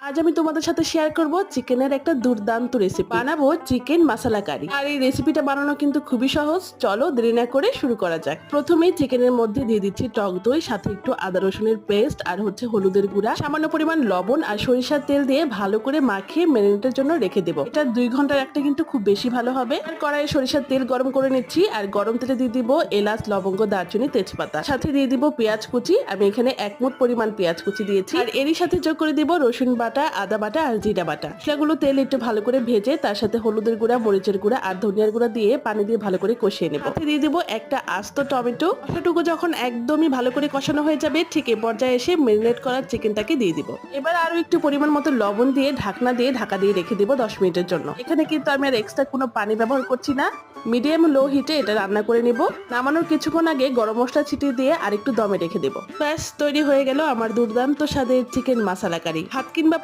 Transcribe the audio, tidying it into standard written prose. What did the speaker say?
আজ আমি তোমাদের সাথে শেয়ার করব চিকেনের একটা দুর্দান্ত রেসিপি। বানাবো চিকেন মশলা কারি। আর এই রেসিপিটা বানানো কিন্তু খুবই সহজ। চলো দেরি না করে শুরু করা যাক। প্রথমেই চিকেনের মধ্যে দিয়ে দিচ্ছি টক দই, সাথে একটু আদা রসুনের পেস্ট আর হলুদের গুঁড়া, সামান্য পরিমাণ লবণ আর সরিষার তেল দিয়ে ভালো করে মাখিয়ে ম্যারিনেটের জন্য রেখে দেবো। এটা 2 ঘন্টা রাখতে কিন্তু খুব বেশি ভালো হবে। আর কড়াইয়ে সরিষার তেল গরম করে নিচ্ছি, আর গরম তেলে দিয়ে দিব এলাচ, লবঙ্গ, দারচিনি, তেজপাতা, সাথে দিয়ে দিব পেঁয়াজ কুচি। আমি এখানে 1 মুঠ পরিমাণ পেঁয়াজ কুচি দিয়েছি। আর এরই সাথে যোগ করে দিব রসুন বাটা, আদা বাটা আর জিরা বাটা। সেগুলো তেল একটু ভালো করে ভেজে তার সাথে হলুদের গুঁড়া, মরিচের গুঁড়া আর ধনিয়ার গুঁড়া দিয়ে পানি দিয়ে ভালো করে কষিয়ে নেব। সাথে দিয়ে দিব একটা আস্ত টমেটো। টমেটোটুকু যখন একদমই ভালো করে কষানো হয়ে যাবে, ঠিক এই পর্যায়ে এসে ম্যারিনেট করা চিকেনটাকে দিয়ে দিব। এবার আরো একটু পরিমাণ মতো লবণ দিয়ে ঢাকনা দিয়ে ঢাকা দিয়ে রেখে দিব 10 মিনিটের জন্য। এখানে কিন্তু আমি আর এক্সট্রা কোনো পানি ব্যবহার করছি না। মিডিয়াম লো হিটে এটা রান্না করে নিব। নামানোর কিছুক্ষণ আগে গরম মশলা ছিটিয়ে দিয়ে আর একটু দমে রেখে দেব। ব্যাস তৈরি হয়ে গেল আমার দুর্দান্ত স্বাদের চিকেন মশলা কারি। ভাত কিংবা